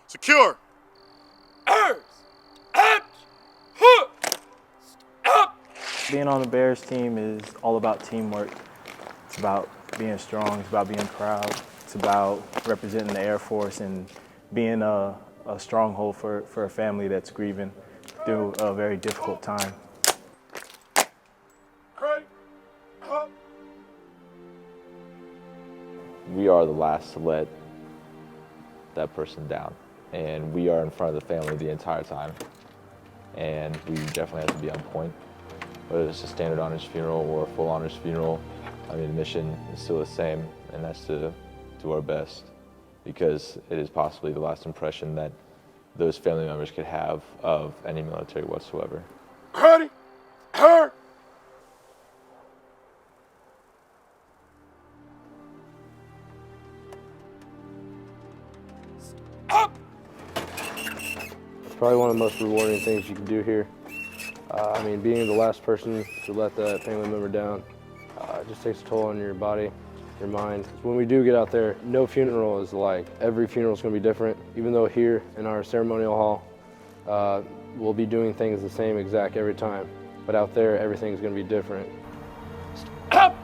Secure. Being on the Bears team is all about teamwork. It's about being strong, it's about being proud, it's about representing the Air Force and being a stronghold for a family that's grieving through a very difficult time. We are the last to let that person down, and we are in front of the family the entire time, and we definitely have to be on point. Whether it's a standard honors funeral or a full honors funeral, I mean, the mission is still the same, and that's to do our best, because it is possibly the last impression that those family members could have of any military whatsoever. Ready? Hurt. Up. It's probably one of the most rewarding things you can do here. I mean, being the last person to let that family member down, it just takes a toll on your body, your mind. When we do get out there, no funeral is alike. Every funeral is going to be different. Even though here in our ceremonial hall, we'll be doing things the same exact every time. But out there, everything's going to be different. Up.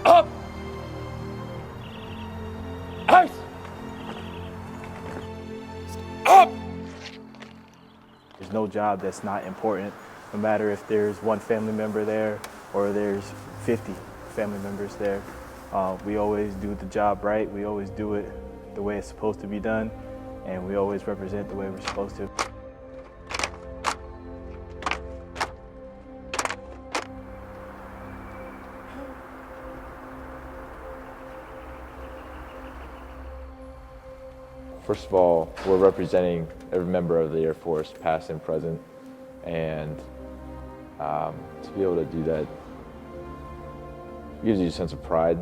Up. Ice. Up. There's no job that's not important, no matter if there's one family member there or there's 50 family members there. We always do the job right, we always do it the way it's supposed to be done, and we always represent the way we're supposed to. First of all, we're representing every member of the Air Force, past and present, and to be able to do that gives you a sense of pride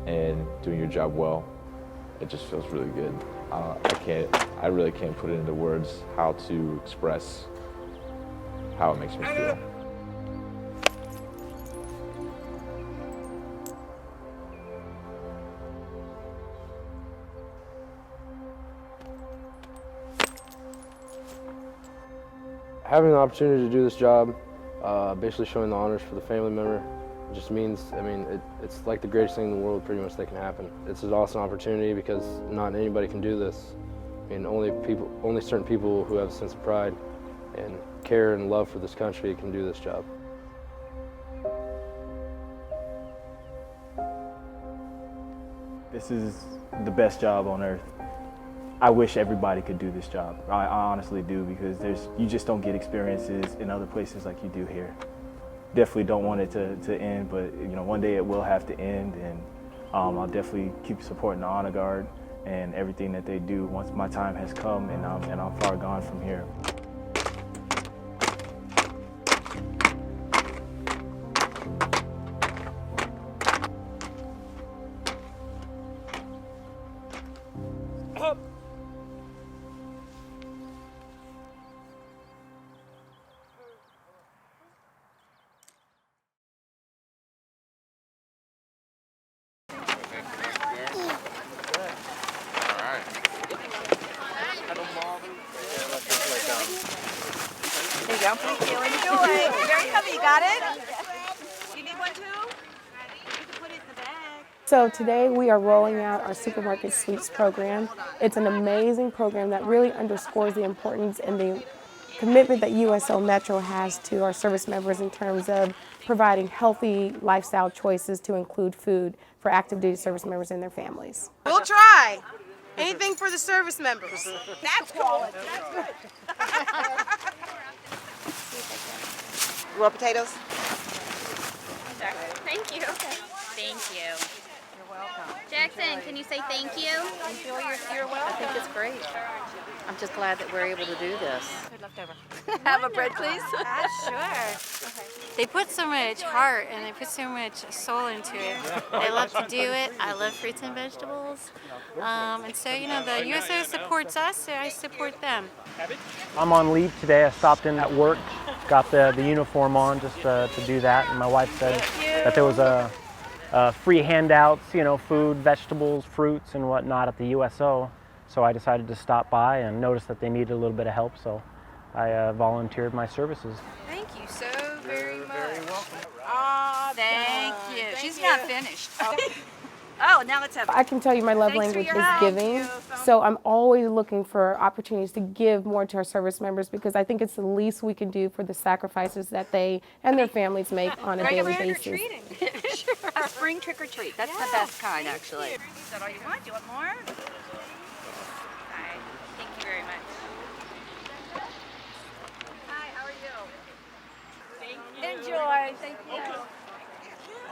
in doing your job well. It just feels really good. I really can't put it into words how to express how it makes me feel. Having the opportunity to do this job, basically showing the honors for the family member, just means, I mean, it's like the greatest thing in the world pretty much that can happen. It's an awesome opportunity because not anybody can do this. I mean, only certain people who have a sense of pride and care and love for this country can do this job. This is the best job on earth. I wish everybody could do this job. I honestly do, because you just don't get experiences in other places like you do here. Definitely don't want it to end, but one day it will have to end, and I'll definitely keep supporting the Honor Guard and everything that they do once my time has come and I'm far gone from here. Up. There you go. Thank you. Enjoy. Very heavy. You got it? You need one too? You can put it in the bag. So today we are rolling out our Supermarket Sweeps program. It's an amazing program that really underscores the importance and the commitment that USO Metro has to our service members in terms of providing healthy lifestyle choices to include food for active duty service members and their families. We'll try. Anything for the service members. That's quality. That's good. You want potatoes? Thank you. Thank you. You're welcome. Jackson, can you say thank you? Enjoy your welcome. I think it's great. I'm just glad that we're able to do this. Good leftover. Have a bread, please. Sure. Okay. They put so much heart and they put so much soul into it. They love to do it. I love fruits and vegetables. And so, the USO supports us, so I support them. I'm on leave today. I stopped in at work, got the uniform on just to do that. And my wife said that there was free handouts, you know, food, vegetables, fruits, and whatnot at the USO. So I decided to stop by and noticed that they needed a little bit of help. So I volunteered my services. Thank you so very much. Very welcome. Thank you. She's not finished. Oh, now let's have it. I can tell you my love Thanks for language your is help. giving. So I'm always looking for opportunities to give more to our service members because I think it's the least we can do for the sacrifices that they and their families make on a daily basis. Sure. A spring trick or treat. That's the best kind, actually. Is that all you want? Do you want more? Hi. Thank you very much. Hi, how are you? Enjoy. Thank you.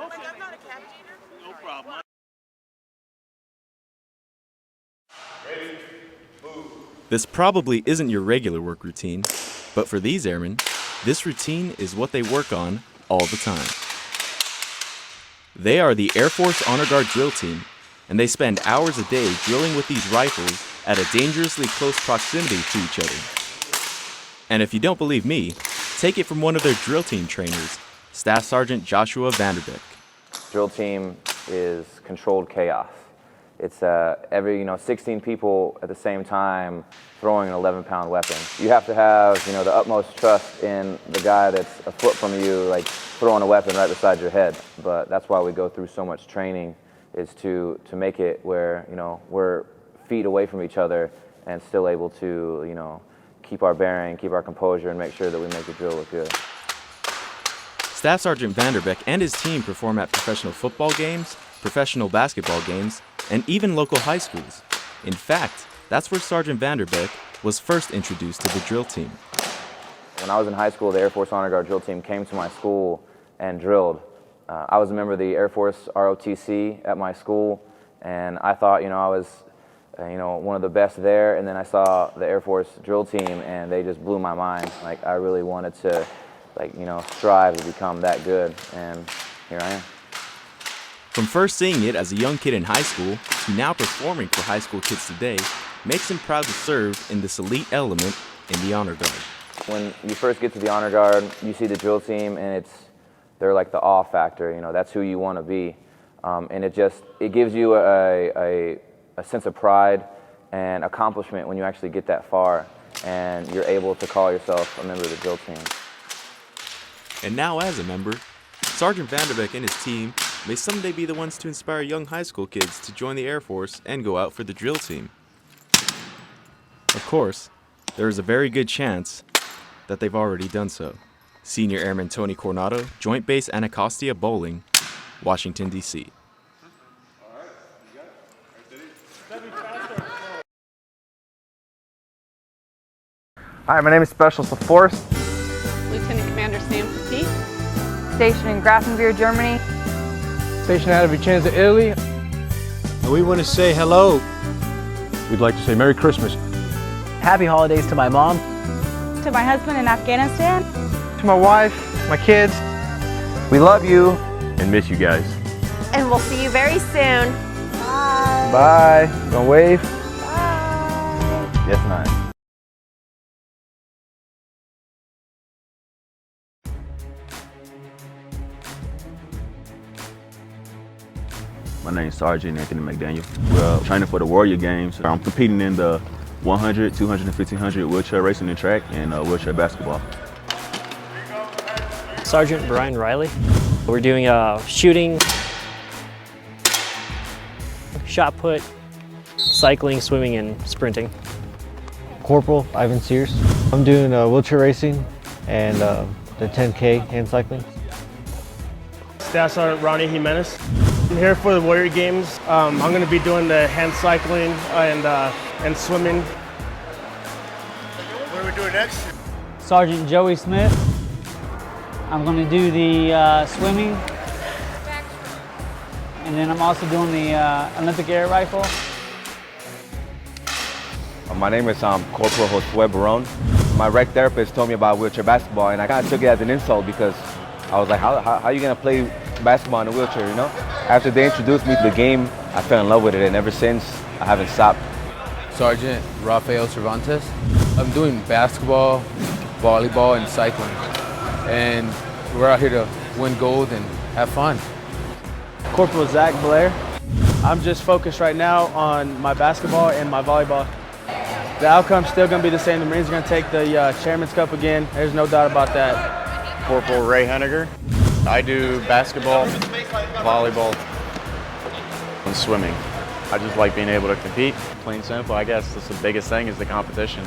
Okay. I'm not a cappuccino. No problem. This probably isn't your regular work routine, but for these airmen, this routine is what they work on all the time. They are the Air Force Honor Guard drill team, and they spend hours a day drilling with these rifles at a dangerously close proximity to each other. And if you don't believe me, take it from one of their drill team trainers, Staff Sergeant Joshua Vanderbeek. Drill team is controlled chaos. It's every 16 people at the same time throwing an 11-pound weapon. You have to have the utmost trust in the guy that's a foot from you, like throwing a weapon right beside your head. But that's why we go through so much training, is to make it where we're feet away from each other and still able to keep our bearing, keep our composure, and make sure that we make the drill look good. Staff Sergeant Vanderbeek and his team perform at professional football games, professional basketball games, and even local high schools. In fact, that's where Sergeant Vanderbeek was first introduced to the drill team. When I was in high school, the Air Force Honor Guard drill team came to my school and drilled. I was a member of the Air Force ROTC at my school, and I thought I was one of the best there, and then I saw the Air Force drill team and they just blew my mind. Like, I really wanted to strive to become that good, and here I am. From first seeing it as a young kid in high school to now performing for high school kids today makes him proud to serve in this elite element in the Honor Guard. When you first get to the Honor Guard, you see the drill team and they're like the awe factor, that's who you want to be. And it gives you a sense of pride and accomplishment when you actually get that far and you're able to call yourself a member of the drill team. And now as a member, Sergeant Vanderbeek and his team may someday be the ones to inspire young high school kids to join the Air Force and go out for the drill team. Of course, there is a very good chance that they've already done so. Senior Airman Tony Coronado, Joint Base Anacostia Bowling, Washington, D.C. Hi, my name is Specialist Force. Lieutenant Commander Sam Petit. Stationed in Grafenwehr, Germany. Stationed out of Vicenza, Italy. And we want to say hello. We'd like to say Merry Christmas. Happy holidays to my mom. To my husband in Afghanistan. To my wife, my kids. We love you and miss you guys. And we'll see you very soon. Bye. Bye. Gonna wave. Bye. Yes, ma'am. My name is Sergeant Anthony McDaniel. We're training for the Warrior Games. I'm competing in the 100, 200, and 1500 wheelchair racing and track and wheelchair basketball. Sergeant Brian Riley. We're doing shooting, shot put, cycling, swimming, and sprinting. Corporal Ivan Sears. I'm doing wheelchair racing and the 10K and cycling. Staff Sergeant Ronnie Jimenez. I'm here for the Warrior Games. I'm going to be doing the hand cycling and swimming. What are we doing next? Sergeant Joey Smith. I'm going to do the swimming, and then I'm also doing the Olympic air rifle. My name is Corporal Josue Barone. My rec therapist told me about wheelchair basketball, and I kind of took it as an insult because I was like, how are you going to play basketball in a wheelchair, After they introduced me to the game, I fell in love with it, and ever since, I haven't stopped. Sergeant Rafael Cervantes. I'm doing basketball, volleyball, and cycling. And we're out here to win gold and have fun. Corporal Zach Blair. I'm just focused right now on my basketball and my volleyball. The outcome's still going to be the same. The Marines are going to take the Chairman's Cup again. There's no doubt about that. Corporal Ray Henniger. I do basketball, volleyball, and swimming. I just like being able to compete. Plain simple, I guess that's the biggest thing is the competition.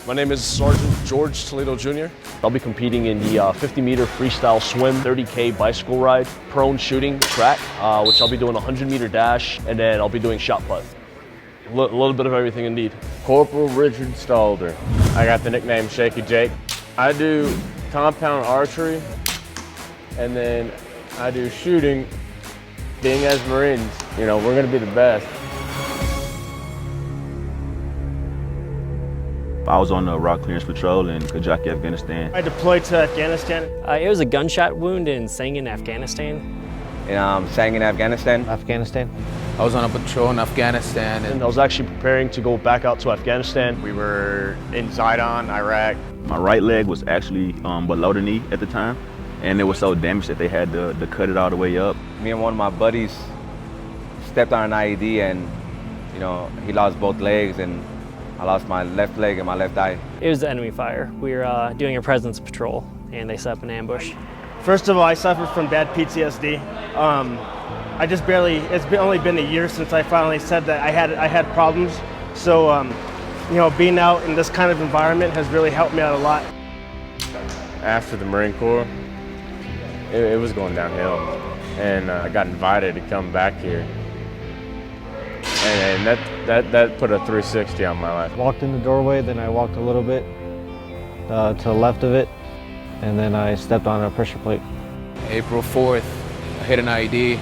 My name is Sergeant George Toledo Jr. I'll be competing in the 50-meter freestyle swim, 30K bicycle ride, prone shooting track, which I'll be doing a 100-meter dash, and then I'll be doing shot put. A little bit of everything indeed. Corporal Richard Stalder. I got the nickname Shaky Jake. I do compound archery, and then I do shooting. Being as Marines, you know, we're gonna be the best. I was on the Rock Clearance Patrol in Kajaki, Afghanistan. I deployed to Afghanistan. It was a gunshot wound in Sangin, Afghanistan. In Sangin, Afghanistan. I was on a patrol in Afghanistan. And I was actually preparing to go back out to Afghanistan. We were in Zidon, Iraq. My right leg was actually below the knee at the time, and it was so damaged that they had to cut it all the way up. Me and one of my buddies stepped on an IED, and you know, he lost both legs, and I lost my left leg and my left eye. It was enemy fire. We were doing a presence patrol, and they set up an ambush. First of all, I suffered from bad PTSD. I just it's only been a year since I finally said that I had problems. So, you know, being out in this kind of environment has really helped me out a lot. After the Marine Corps, it was going downhill, and I got invited to come back here. And that put a 360 on my life. Walked in the doorway, then I walked a little bit to the left of it, and then I stepped on a pressure plate. April 4th, I hit an IED,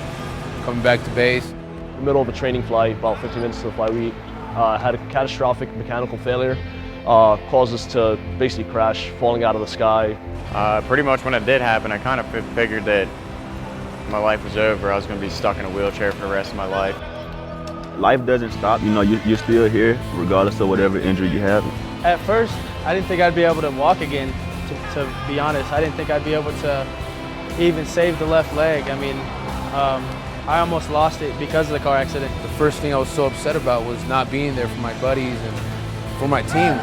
coming back to base. In the middle of a training flight, about 15 minutes to the flight, we had a catastrophic mechanical failure, caused us to basically crash, falling out of the sky. Pretty much when it did happen, I kind of figured that my life was over. I was going to be stuck in a wheelchair for the rest of my life. Life doesn't stop. You know, you're still here, regardless of whatever injury you have. At first, I didn't think I'd be able to walk again, to be honest. I didn't think I'd be able to even save the left leg. I mean, I almost lost it because of the car accident. The first thing I was so upset about was not being there for my buddies and for my team.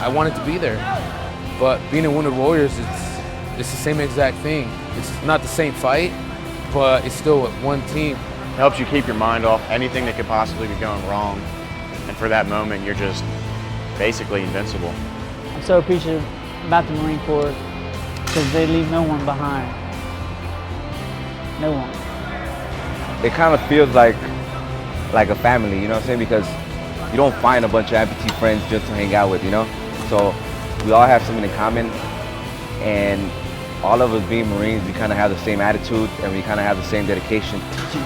I wanted to be there. But being in Wounded Warriors, it's the same exact thing. It's not the same fight, but it's still one team. It helps you keep your mind off anything that could possibly be going wrong. And for that moment, you're just basically invincible. I'm so appreciative about the Marine Corps because they leave no one behind. No one. It kind of feels like a family, you know what I'm saying? Because you don't find a bunch of amputee friends just to hang out with, you know? So we all have something in common, and all of us being Marines, we kind of have the same attitude and we kind of have the same dedication.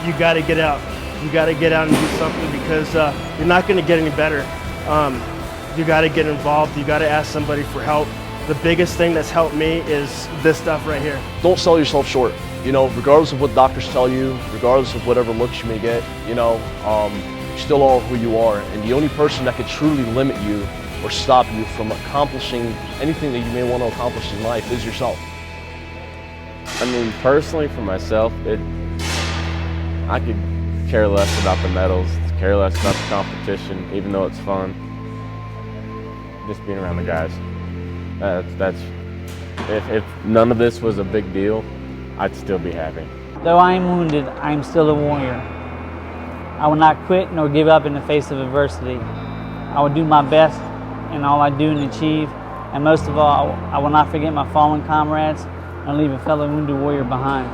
You got to get out. You got to get out and do something because you're not going to get any better. You got to get involved. You got to ask somebody for help. The biggest thing that's helped me is this stuff right here. Don't sell yourself short. You know, regardless of what doctors tell you, regardless of whatever looks you may get, you know, you still are who you are. And the only person that could truly limit you or stop you from accomplishing anything that you may want to accomplish in life is yourself. I mean, personally, for myself, I could care less about the medals, care less about the competition, even though it's fun. Just being around the guys. If none of this was a big deal, I'd still be happy. Though I am wounded, I am still a warrior. I will not quit nor give up in the face of adversity. I will do my best in all I do and achieve, and most of all, I will not forget my fallen comrades and leave a fellow wounded warrior behind.